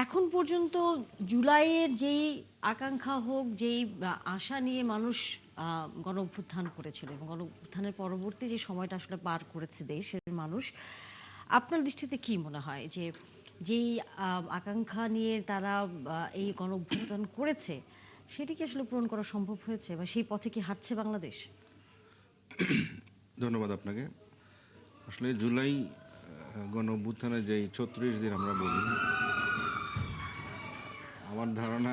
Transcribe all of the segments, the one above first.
এখন পর্যন্ত জুলাইয়ের যেই আকাঙ্ক্ষা হোক, যেই আশা নিয়ে মানুষ গণ অভ্যুত্থান করেছিল এবং গণ অভ্যুত্থানের পরবর্তী যে সময়টা আসলে পার করেছে দেশের মানুষ, আপনার দৃষ্টিতে কি মনে হয় যে যেই আকাঙ্ক্ষা নিয়ে তারা এই গণ অভ্যুত্থান করেছে, সেটি কি আসলে পূরণ করা সম্ভব হয়েছে বা সেই পথে কি হাঁটছে বাংলাদেশ? ধন্যবাদ আপনাকে। আসলে জুলাই গণ অভ্যুত্থানের যেই ৩৬ দিন আমরা বলি, আমার ধারণা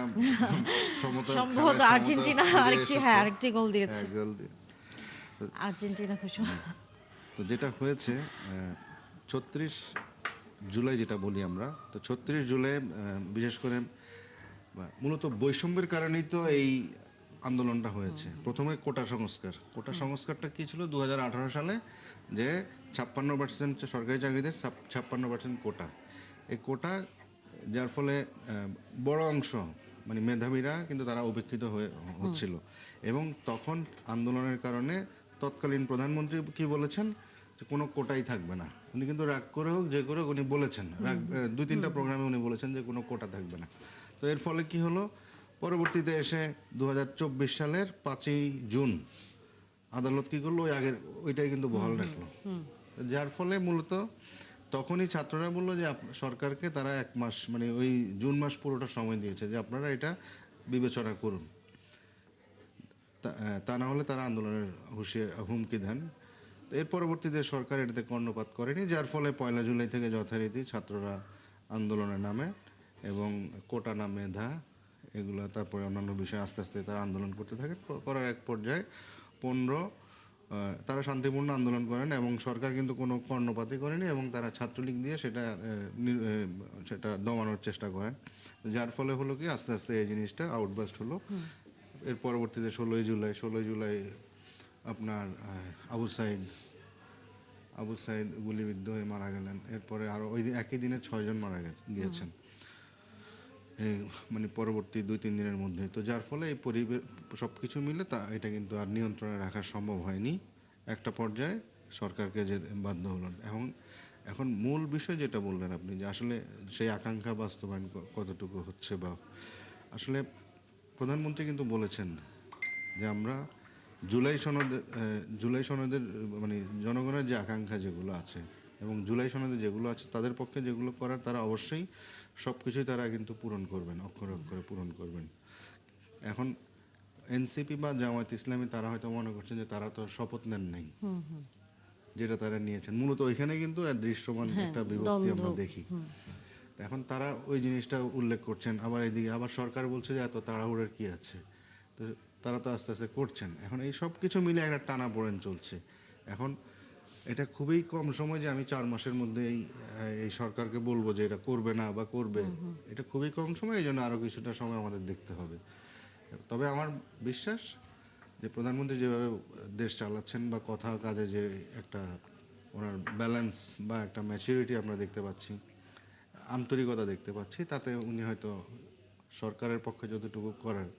সমতা সম্ভবত খেলায় সমতা আর্জেন্টিনা ফিরে আরেকটি এসেছে। আরেকটি গোল দিয়েছে। হ্যাঁ, গোল দিয়ে। আর্জেন্টিনা খুশি। তো যেটা হয়েছে ৩৬ জুলাই যেটা বলি আমরা, তো ৩৬ জুলাই বিশেষ করে মূলত বৈষম্যের কারণেই তো এই আন্দোলনটা হয়েছে। প্রথমে কোটা সংস্কারটা কি ছিল 2018 সালে, যে 56% সরকারি চাকরিদের 56% কোটা। এই কোটা যার ফলে বড় অংশ মানে মেধাবীরা কিন্তু তারা উপেক্ষিত হচ্ছিল। এবং তখন আন্দোলনের কারণে তৎকালীন প্রধানমন্ত্রী কি বলেছেন, যে কোনো কোটাই থাকবে না। উনি কিন্তু রাগ করে হোক যে করে উনি বলেছেন, রাগ 2-3টা প্রোগ্রামে উনি বলেছেন যে কোনো কোটা থাকবে না। তো এর ফলে কি হলো, পরবর্তীতে এসে 2024 সালের 5ই জুন আদালত কি করলো, ওইটাই কিন্তু বহাল রাখলো। যার ফলে মূলত তখনই ছাত্ররা বললো যে সরকারকে তারা 1 মাস মানে ওই জুন মাস পুরোটা সময় দিয়েছে যে আপনারা এটা বিবেচনা করুন, তা না হলে তারা আন্দোলনের হুমকি দেন। এর পরবর্তীতে সরকার এটাতে কর্ণপাত করেনি, যার ফলে 1 জুলাই থেকে যথারীতি ছাত্ররা আন্দোলনে নামে এবং কোটা না মেধা এগুলো, তারপরে অন্যান্য বিষয়ে আস্তে আস্তে তারা আন্দোলন করতে থাকে। করার এক পর্যায়ে 15 তারা শান্তিপূর্ণ আন্দোলন করেন এবং সরকার কিন্তু কোনো কর্ণপাতই করেনি এবং তারা ছাত্রলীগ দিয়ে সেটা দমানোর চেষ্টা করেন। যার ফলে হলো কি আস্তে আস্তে এই জিনিসটা আউটবাস্ট হলো। এর পরবর্তীতে 16ই জুলাই আপনার আবু সাইদ গুলিবিদ্ধ হয়ে মারা গেলেন। এরপরে আরও ওই একই দিনে 6 জন মারা গিয়েছেন মানে পরবর্তী 2-3 দিনের মধ্যে। তো যার ফলে এই সব কিছু মিলে এটা কিন্তু আর নিয়ন্ত্রণে রাখা সম্ভব হয়নি। একটা পর্যায়ে সরকারকে যে বাধ্য হলেন। এখন মূল বিষয় যেটা বললেন আপনি, যে আসলে সেই আকাঙ্ক্ষা বাস্তবায়ন কতটুকু হচ্ছে, বা আসলে প্রধানমন্ত্রী কিন্তু বলেছেন যে আমরা জুলাই সনদের মানে জনগণের যে আকাঙ্ক্ষা যেগুলো আছে এবং জুলাই সনদে যেগুলো আছে তাদের পক্ষে যেগুলো করার তারা অবশ্যই সব কিছুই তারা কিন্তু পূরণ করবেন, অক্ষরে অক্ষরে পূরণ করবেন। এখন এনসিপি বা জামায়াত ইসলামী তারা হয়তো মনে করছেন যে তারা তো শপথ নেন নাই, যেটা তারা নিয়েছেন। মূলত ওইখানে কিন্তু দৃশ্যমান একটা বিভক্তি আমরা দেখি। এখন তারা ওই জিনিসটা উল্লেখ করছেন, আবার এদিকে আবার সরকার বলছে যে এত তাড়াহুড়োর কি আছে। তো তারা তো আস্তে আস্তে করছেন। এখন এই সব কিছু মিলে একটা টানাপোড়েন চলছে। এখন এটা খুবই কম সময় যে আমি 4 মাসের মধ্যে এই সরকারকে বলবো যে এটা করবে না বা করবে, এটা খুবই কম সময়। এই জন্য আরও কিছুটা সময় আমাদের দেখতে হবে। তবে আমার বিশ্বাস যে প্রধানমন্ত্রী যেভাবে দেশ চালাচ্ছেন বা কথা কাজে যে একটা ওনার ব্যালেন্স বা একটা ম্যাচুরিটি আমরা দেখতে পাচ্ছি, আন্তরিকতা দেখতে পাচ্ছি, তাতে উনি হয়তো সরকারের পক্ষে যতটুকু করার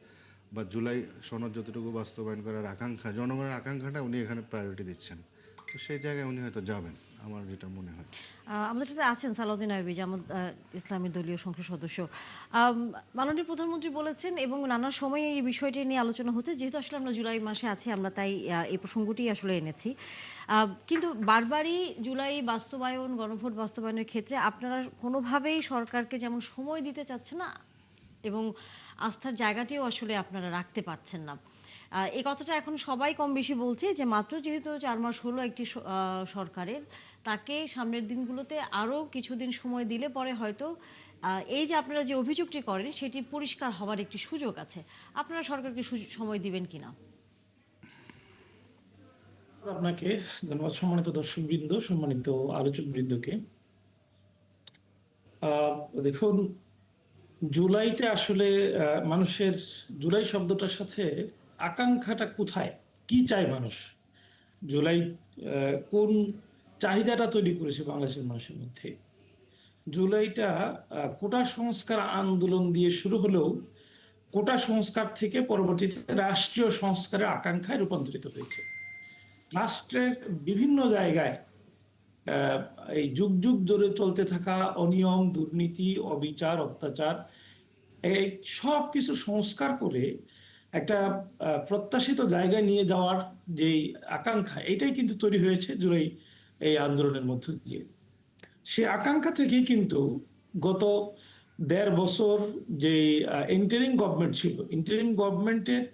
বা জুলাই সনদ যতটুকু বাস্তবায়ন করার আকাঙ্ক্ষা, জনগণের আকাঙ্ক্ষাটা উনি এখানে প্রায়োরিটি দিচ্ছেন। তো সেই জায়গায় উনি হয়তো যাবেন, আমার যেটা মনে হয়। আমাদের সাথে আছেন সালাউদ্দিন আইয়ুবী, জামাত ইসলামের দলীয় সংসদ সদস্য। মাননীয় প্রধানমন্ত্রী বলেছেন এবং নানা সময়ে এই বিষয়টি নিয়ে আলোচনা হচ্ছে, যেহেতু আসলে আমরা জুলাই মাসে আছি, আমরা তাই এই প্রসঙ্গটি আসলে এনেছি। কিন্তু বারবারই জুলাই বাস্তবায়ন, গণভোট বাস্তবায়নের ক্ষেত্রে আপনারা কোনোভাবেই সরকারকে যেমন সময় দিতে চাচ্ছেন না এবং আস্থার জায়গাটিও আসলে আপনারা রাখতে পারছেন না। এই কথাটা এখন সবাই কম বেশি বলছে যে মাত্র যেহেতু 4 মাস হলো একটি সরকারের, তাকে সামনের দিনগুলোতে আরও কিছুদিন সময় দিলে পরে হয়তো এই যে আপনারা যে অভিযোগটি করেন সেটি পরিষ্কার হওয়ার একটি সুযোগ আছে। আপনারা সরকারকে সময় দিবেন কিনা? আপনাকে ধন্যবাদ। সম্মানিত দর্শকবৃন্দ, সম্মানিত আলোচক বৃন্দকে। দেখুন, জুলাইতে আসলে মানুষের জুলাই শব্দটার সাথে আকাঙ্ক্ষাটা কোথায়, কি চায় মানুষ, জুলাই কোন চাহিদাটা তৈরি করেছে বাংলাদেশের মানুষের মধ্যে। জুলাইটা কোটা সংস্কার আন্দোলন দিয়ে শুরু হলেও কোটা সংস্কার থেকে পরবর্তীতে রাষ্ট্রীয় সংস্কারের আকাঙ্ক্ষায় রূপান্তরিত হয়েছে। রাষ্ট্রের বিভিন্ন জায়গায় আহ, এই যুগ যুগ ধরে চলতে থাকা অনিয়ম, দুর্নীতি, অবিচার, অত্যাচার, এই সব কিছু সংস্কার করে একটা প্রত্যাশিত জায়গায় নিয়ে যাওয়ার যে আকাঙ্ক্ষা, এটাই কিন্তু তৈরি হয়েছে জুলাই এই আন্দোলনের মধ্য দিয়ে। সে আকাঙ্ক্ষা থেকেই কিন্তু গত 1.5 বছর যে ইন্টারিম গভর্নমেন্ট ছিল, ইন্টারিম গভর্নমেন্টের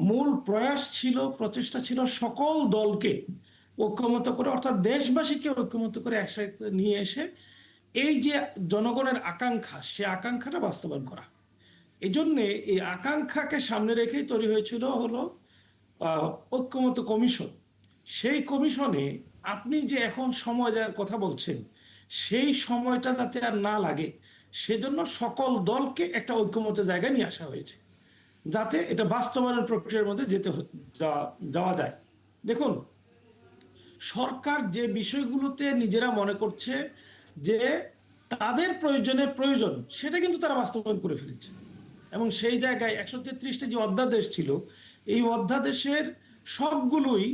মূল প্রয়াস ছিল, প্রচেষ্টা ছিল সকল দলকে ঐক্যমত করে, অর্থাৎ দেশবাসীকে ঐক্যমত করে একসাথে নিয়ে এসে এই যে জনগণের আকাঙ্ক্ষা, সে আকাঙ্ক্ষাটা বাস্তবায়ন করা। এই জন্যে এই আকাঙ্ক্ষাকে সামনে রেখেই তৈরি হয়েছিল হলো ঐক্যমত কমিশন। সেই কমিশনে আপনি যে এখন সময় দেওয়ার কথা বলছেন, সেই সময়টা যাতে আর না লাগে সেজন্য সকল দলকে একটা ঐক্যমতের জায়গায় নিয়ে আসা হয়েছে, যাতে এটা বাস্তবায়নের প্রক্রিয়ার মধ্যে যাওয়া যায়। দেখুন, সরকার যে বিষয়গুলোতে নিজেরা মনে করছে যে তাদের প্রয়োজন, সেটা কিন্তু তারা বাস্তবায়ন করে ফেলেছে। এবং সেই জায়গায় 133টি যে অধ্যাদেশ ছিল, এই অধ্যাদেশের সবগুলোই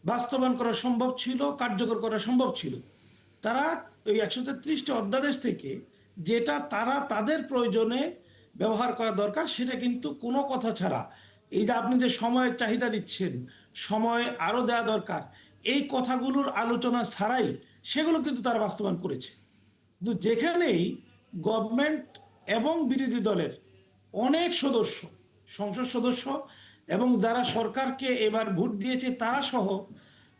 বাস্তবায়ন করা সম্ভব ছিল, কার্যকর করা সম্ভব ছিল। তারা ওই 133টি অধ্যাদেশ থেকে যেটা তারা তাদের প্রয়োজনে ব্যবহার করা দরকার, সেটা কিন্তু কোনো কথা ছাড়া, এই যে আপনি যে সময়ের চাহিদা দিচ্ছেন, সময় আরো দেওয়া দরকার, এই কথাগুলোর আলোচনা ছাড়াই সেগুলো কিন্তু তারা বাস্তবায়ন করেছে। কিন্তু যেখানেই গভর্নমেন্ট এবং বিরোধী দলের অনেক সদস্য, সংসদ সদস্য এবং যারা সরকারকে এবার ভোট দিয়েছে তারা সহ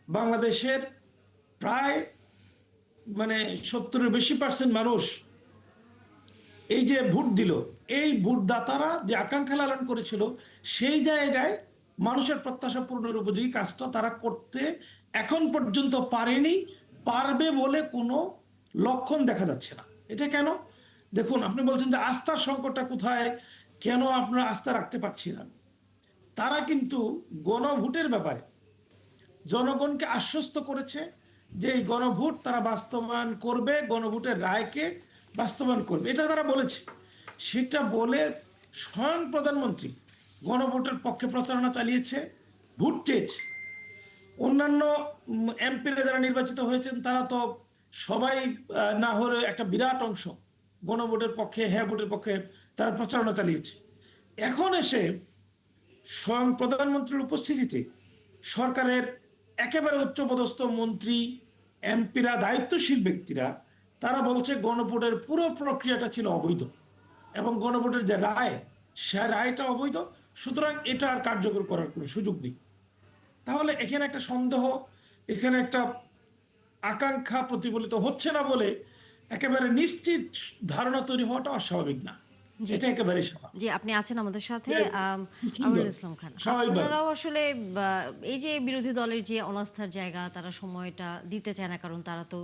বাংলাদেশের প্রায় 70-এর বেশি % মানুষ এই যে ভোট দিল, এই ভোটদাতারা যে আকাঙ্ক্ষা লালন করেছিল, সেই জায়গায় মানুষের প্রত্যাশা পূরণের উপযোগী কাজটা তারা করতে এখন পর্যন্ত পারেনি, পারবে বলে কোনো লক্ষণ দেখা যাচ্ছে না। এটা কেন? দেখুন, আপনি বলছেন যে আস্থার সংকটটা কোথায়, কেন আপনারা আস্থা রাখতে পারছি না। তারা কিন্তু গণভোটের ব্যাপারে জনগণকে আশ্বস্ত করেছে যে এই গণভোট তারা বাস্তবায়ন করবে, গণভোটের রায়কে বাস্তবায়ন করবে, এটা তারা বলেছে। সেটা বলে স্বয়ং প্রধানমন্ত্রী গণভোটের পক্ষে প্রচারণা চালিয়েছে, ভোট চেয়েছে। অন্যান্য এমপিরা যারা নির্বাচিত হয়েছেন তারা তো সবাই না হলে একটা বিরাট অংশ গণভোটের পক্ষে, হ্যাঁ ভোটের পক্ষে তারা প্রচারণা চালিয়েছে। এখন এসে স্বয়ং প্রধানমন্ত্রীর উপস্থিতিতে সরকারের একেবারে উচ্চপদস্থ মন্ত্রী, এমপিরা, দায়িত্বশীল ব্যক্তিরা তারা বলছে গণভোটের পুরো প্রক্রিয়াটা ছিল অবৈধ এবং গণভোটের যে রায়, সে রায়টা অবৈধ, সুতরাং এটা আর কার্যকর করার কোনো সুযোগ নেই। তাহলে এখানে একটা সন্দেহ, এখানে একটা আকাঙ্ক্ষা প্রতিফলিত হচ্ছে না বলে একেবারে নিশ্চিত ধারণা তৈরি হওয়াটা অস্বাভাবিক না, এটা একেবারে স্বাভাবিক। জি, আপনি আছেন আমাদের সাথে, সুন্দর, আমিরুল ইসলাম খান। স্বাভাবিকভাবে। আপনারাও আসলে এই যে বিরোধী দলের যে অনাস্থার জায়গা, তারা সময়টা দিতে চায় না, কারণ তারা তো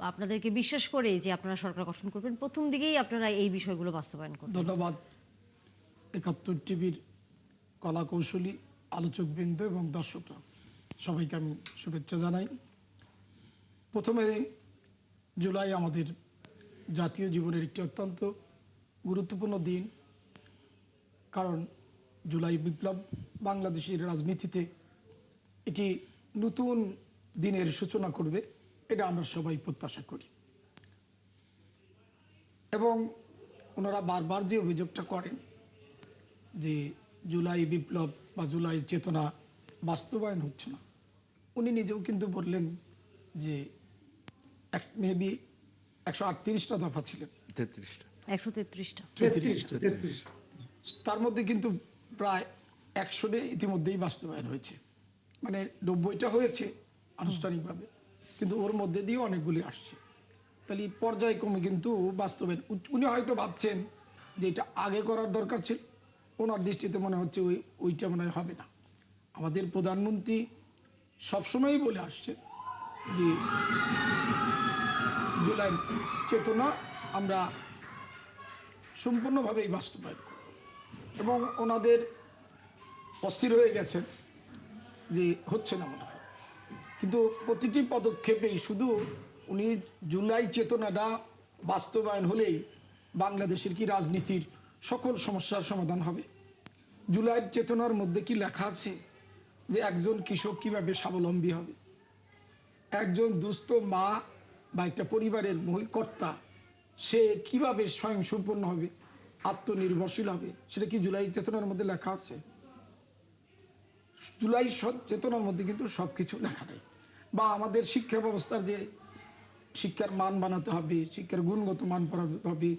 আপনাদেরকে বিশ্বাস করে যে আপনারা সরকার গঠন করবেন, প্রথম দিকেই আপনারা এই বিষয়গুলো বাস্তবায়ন করবেন। ধন্যবাদ 71 টিভির কলা কৌশলী, আলোচকবৃন্দ এবং দর্শকরা, সবাইকে আমি শুভেচ্ছা জানাই। প্রথমে জুলাই আমাদের জাতীয় জীবনের একটি অত্যন্ত গুরুত্বপূর্ণ দিন, কারণ জুলাই বিপ্লব বাংলাদেশের রাজনীতিতে এটি নতুন দিনের সূচনা করবে, এটা আমরা সবাই প্রত্যাশা করি। এবং ওনারা বারবার যে অভিযোগটা করেন যে জুলাই বিপ্লব বা জুলাই চেতনা বাস্তবায়ন হচ্ছে না, উনি নিজেও কিন্তু বললেন যে মেবি 138টা দফা ছিলেন, 33টা 133টা। 33টা। তার মধ্যে কিন্তু প্রায় 100 ইতিমধ্যেই বাস্তবায়ন হয়েছে, মানে 90টা হয়েছে আনুষ্ঠানিকভাবে, কিন্তু ওর মধ্যে দিয়ে অনেকগুলি আসছে। তাহলে পর্যায়ক্রমে কিন্তু বাস্তবায়ন, উনি হয়তো ভাবছেন যে এটা আগে করার দরকার ছিল, ওনার দৃষ্টিতে মনে হচ্ছে ওইটা মনে হয় হবে না। আমাদের প্রধানমন্ত্রী সবসময়ই বলে আসছে যে জুলাই চেতনা আমরা সম্পূর্ণভাবেই বাস্তবায়ন করব, এবং ওনাদের অস্থির হয়ে গেছেন যে হচ্ছে না মনে হয়। কিন্তু প্রতিটি পদক্ষেপেই শুধু উনি জুলাই চেতনাটা বাস্তবায়ন হলেই বাংলাদেশের কি রাজনীতির সকল সমস্যার সমাধান হবে? জুলাইয়ের চেতনার মধ্যে কি লেখা আছে যে একজন কৃষক কিভাবে স্বাবলম্বী হবে? একজন দুস্থ মা বা একটা পরিবারের কর্তা সে কিভাবে স্বয়ং সম্পূর্ণ হবে, আত্মনির্ভরশীল হবে, সেটা কি জুলাই চেতনার মধ্যে লেখা আছে? জুলাই চেতনার মধ্যে কিন্তু সব কিছু লেখা নেই। বা আমাদের শিক্ষা ব্যবস্থার যে শিক্ষার মান বানাতে হবে, শিক্ষার গুণগত মান বাড়াতে হবে,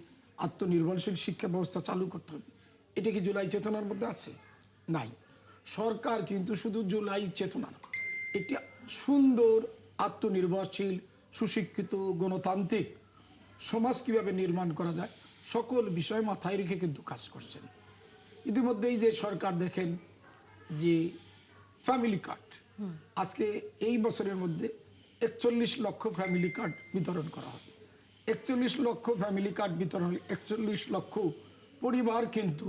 আত্মনির্ভরশীল শিক্ষা ব্যবস্থা চালু করতে হবে, এটা কি জুলাই চেতনার মধ্যে আছে? নাই। সরকার কিন্তু শুধু জুলাই চেতনা না, একটি সুন্দর আত্মনির্ভরশীল সুশিক্ষিত গণতান্ত্রিক সমাজ কিভাবে নির্মাণ করা যায় সকল বিষয় মাথায় রেখে কিন্তু কাজ করছেন। ইতিমধ্যেই যে সরকার দেখেন যে ফ্যামিলি কার্ড, আজকে এই বছরের মধ্যে 41 লক্ষ ফ্যামিলি কার্ড বিতরণ করা হবে। 41 লক্ষ ফ্যামিলি কার্ড বিতরণ হলে 41 লক্ষ পরিবার কিন্তু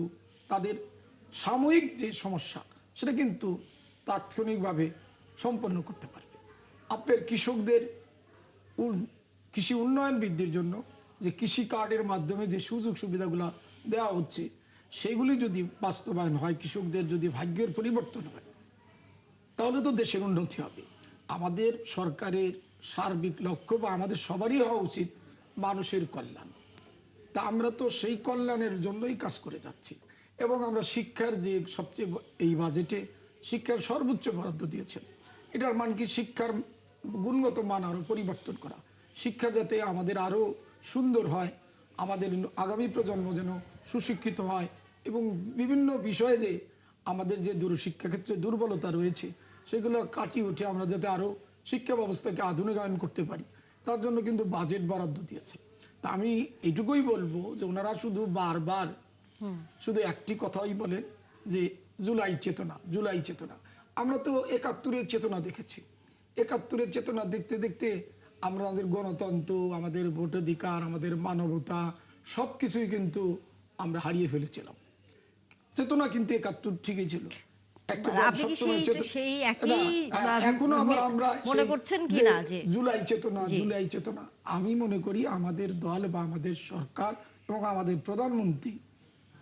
তাদের সাময়িক যে সমস্যা সেটা কিন্তু তাৎক্ষণিকভাবে সম্পন্ন করতে পারবে। আপনার কৃষকদের কৃষি উন্নয়ন বৃদ্ধির জন্য যে কৃষি কার্ডের মাধ্যমে যে সুযোগ সুবিধাগুলো দেওয়া হচ্ছে সেগুলি যদি বাস্তবায়ন হয়, কৃষকদের যদি ভাগ্যের পরিবর্তন হয়, তাহলে তো দেশের উন্নতি হবে। আমাদের সরকারের সার্বিক লক্ষ্য বা আমাদের সবারই হওয়া উচিত মানুষের কল্যাণ। তা আমরা তো সেই কল্যাণের জন্যই কাজ করে যাচ্ছি। এবং আমরা শিক্ষার যে সবচেয়ে এই বাজেটে শিক্ষার সর্বোচ্চ বরাদ্দ দিয়েছেন। এটার মান কি শিক্ষার গুণগত মান আরও পরিবর্তন করা, শিক্ষা যাতে আমাদের আরও সুন্দর হয়, আমাদের আগামী প্রজন্ম যেন সুশিক্ষিত হয় এবং বিভিন্ন বিষয়ে যে আমাদের যে শিক্ষাক্ষেত্রে দুর্বলতা রয়েছে সেগুলো কাটিয়ে উঠে আমরা যাতে আরও শিক্ষা ব্যবস্থাকে আধুনিকায়ন করতে পারি, তার জন্য কিন্তু বাজেট বরাদ্দ দিয়েছে। তা আমি এটুকুই বলবো যে ওনারা শুধু বারবার শুধু একটি কথাই বলেন যে জুলাই চেতনা, জুলাই চেতনা। আমরা তো 71-এর চেতনা দেখেছি। 71-এর চেতনা দেখতে দেখতে আমরা আমাদের গণতন্ত্র, আমাদের ভোটাধিকার, আমাদের মানবতা সব কিছুই কিন্তু আমরা হারিয়ে ফেলেছিলাম। চেতনা কিন্তু 71 ঠিকই ছিল। আপনি কি সেই একই এখনো আবার আমরা মনে করছেন কিনা যে জুলাই চেতনা, জুলাই চেতনা? আমি মনে করি আমাদের দল বা আমাদের সরকার এবং আমাদের প্রধানমন্ত্রী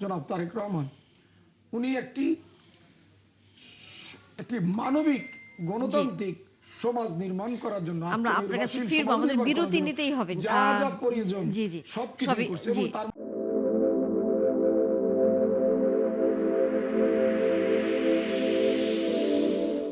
জনাব তারেক রহমান উনি একটি মানবিক গণতান্ত্রিক সমাজ নির্মাণ করার জন্য আমরা আপনার কাছে ফিরবো, আমাদের বিরতি নিতেই হবে। যা যা প্রয়োজন জি জি সবকিছু করছে এবং তার